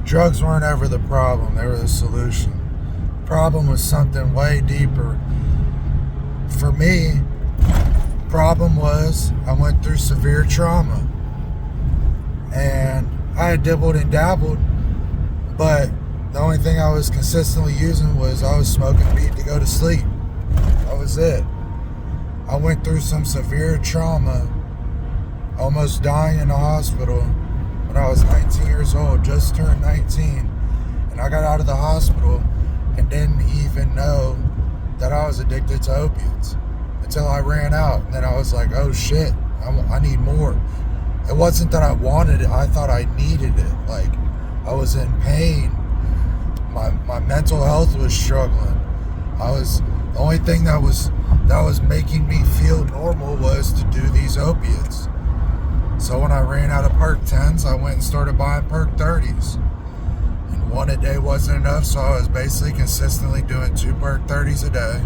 Drugs weren't ever the problem, they were the solution. The problem was something way deeper. For me, problem was I went through severe trauma. And I had dibbled and dabbled, but the only thing I was consistently using was I was smoking weed to go to sleep. That was it. I went through some severe trauma, almost dying in the hospital when I was 19 years old, just turned 19. And I got out of the hospital and didn't even know that I was addicted to opiates until I ran out. And then I was like, oh shit, I need more. It wasn't that I wanted it, I thought I needed it. Like, I was in pain. My mental health was struggling. The only thing that was making me feel normal was to do these opiates. So when I ran out of Perk 10s, I went and started buying Perk 30s. And one a day wasn't enough, so I was basically consistently doing 2 Perk 30s a day.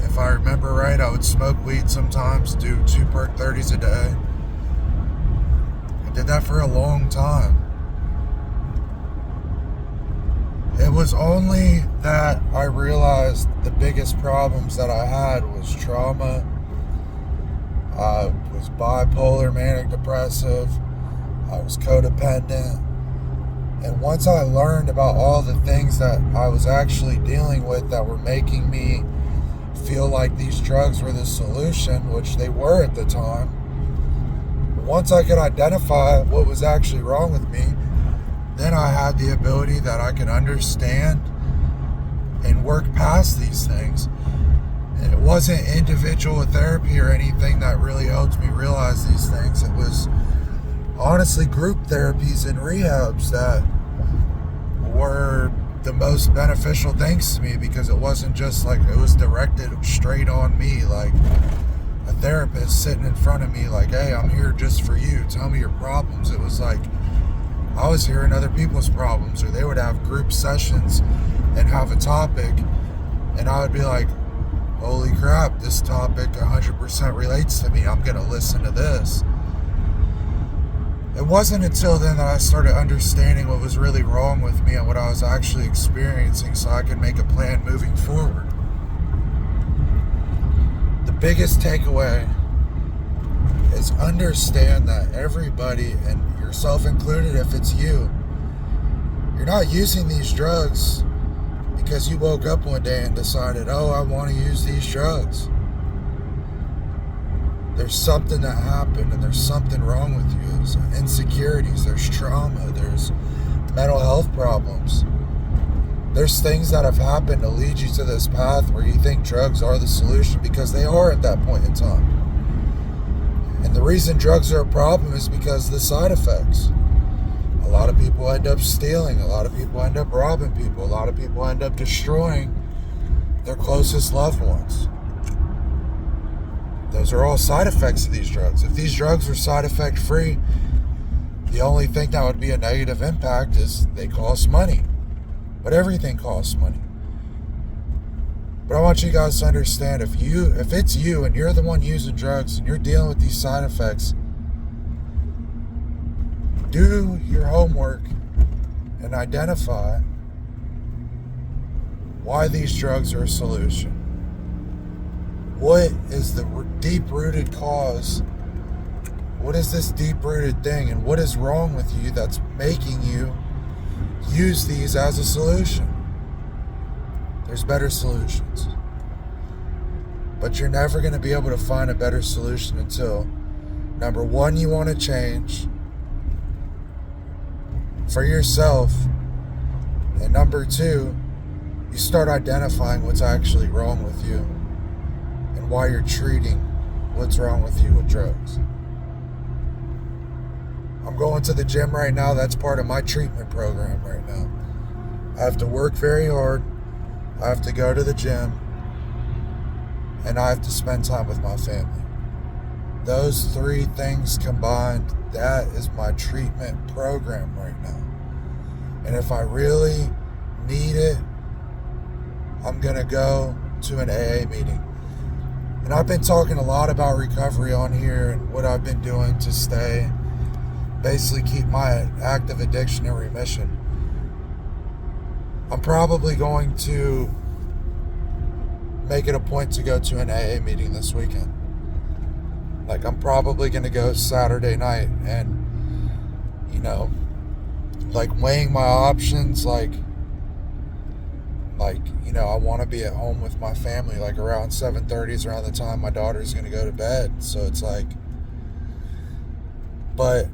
If I remember right, I would smoke weed sometimes, do 2 Perk 30s a day. I did that for a long time. It was only that I realized the biggest problems that I had was trauma. I was bipolar, manic depressive. I was codependent. And once I learned about all the things that I was actually dealing with that were making me feel like these drugs were the solution, which they were at the time, once I could identify what was actually wrong with me, then I had the ability that I could understand and work past these things. And it wasn't individual therapy or anything that really helped me realize these things. It was honestly group therapies and rehabs that were the most beneficial things to me, because it wasn't just like it was directed straight on me, like a therapist sitting in front of me like, hey, I'm here just for you, tell me your problems. It was like I was hearing other people's problems, or they would have group sessions and have a topic, and I would be like, holy crap, this topic 100% relates to me, I'm gonna listen to this. It wasn't until then that I started understanding what was really wrong with me and what I was actually experiencing, so I could make a plan moving forward. The biggest takeaway is understand that everybody, and yourself included if it's you, you're not using these drugs because you woke up one day and decided, oh, I want to use these drugs. There's something that happened and there's something wrong with you. There's insecurities, there's trauma, there's mental health problems. There's things that have happened to lead you to this path where you think drugs are the solution, because they are at that point in time. And the reason drugs are a problem is because of the side effects. A lot of people end up stealing, a lot of people end up robbing people, a lot of people end up destroying their closest loved ones. Those are all side effects of these drugs. If these drugs were side effect free, the only thing that would be a negative impact is they cost money. But everything costs money. But I want you guys to understand, if it's you and you're the one using drugs and you're dealing with these side effects, do your homework and identify why these drugs are a solution. What is the deep-rooted cause? What is this deep-rooted thing, and what is wrong with you that's making you use these as a solution? There's better solutions. But you're never going to be able to find a better solution until, number one, you want to change for yourself, and number two, you start identifying what's actually wrong with you and why you're treating what's wrong with you with drugs. I'm going to the gym right now. That's part of my treatment program right now. I have to work very hard. I have to go to the gym, and I have to spend time with my family. Those three things combined, that is my treatment program right now. And if I really need it, I'm going to go to an AA meeting. And I've been talking a lot about recovery on here and what I've been doing to stay basically keep my active addiction in remission. I'm probably going to make it a point to go to an AA meeting this weekend. Like, I'm probably going to go Saturday night and, like, weighing my options, like, I want to be at home with my family, like, around 7:30 is around the time my daughter's going to go to bed. So it's like, but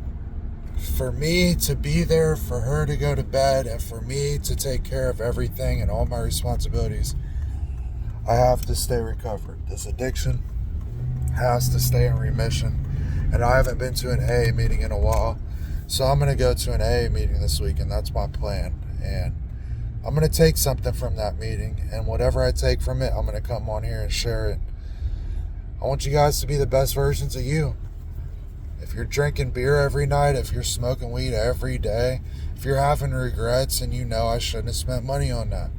for me to be there for her to go to bed and for me to take care of everything and all my responsibilities, I have to stay recovered. This addiction has to stay in remission. And I haven't been to an AA meeting in a while. So I'm going to go to an AA meeting this week, and that's my plan. And I'm going to take something from that meeting, and whatever I take from it, I'm going to come on here and share it. I want you guys to be the best versions of you. If you're drinking beer every night, if you're smoking weed every day, if you're having regrets and I shouldn't have spent money on that,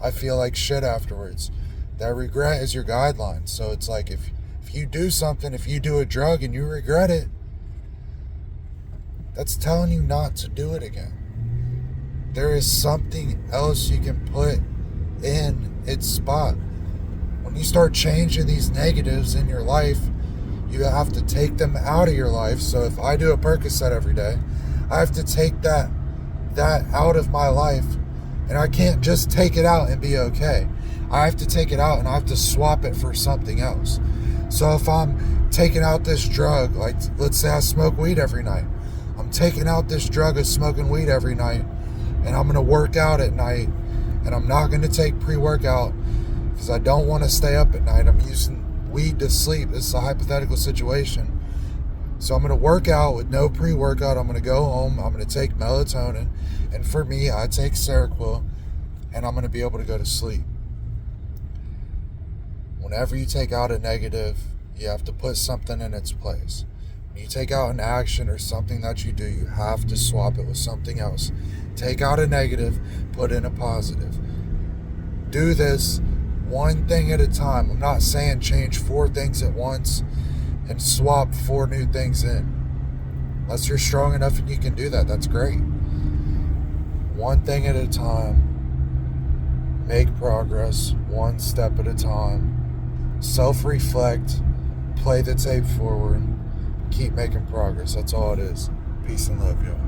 I feel like shit afterwards. That regret is your guideline. So it's like, if you do something, if you do a drug and you regret it, that's telling you not to do it again. There is something else you can put in its spot. When you start changing these negatives in your life, you have to take them out of your life. So if I do a Percocet every day, I have to take that out of my life, and I can't just take it out and be okay. I have to take it out and I have to swap it for something else. So if I'm taking out this drug, like let's say I smoke weed every night, I'm taking out this drug of smoking weed every night, and I'm going to work out at night, and I'm not going to take pre-workout because I don't want to stay up at night. I'm using weed to sleep. This is a hypothetical situation. So I'm going to work out with no pre-workout. I'm going to go home. I'm going to take melatonin. And for me, I take Seroquel, and I'm going to be able to go to sleep. Whenever you take out a negative, you have to put something in its place. When you take out an action or something that you do, you have to swap it with something else. Take out a negative, put in a positive. Do this one thing at a time. I'm not saying change 4 things at once and swap 4 new things in. Unless you're strong enough and you can do that, that's great. One thing at a time. Make progress, one step at a time. Self-reflect, play the tape forward, keep making progress. That's all it is. Peace and love, y'all.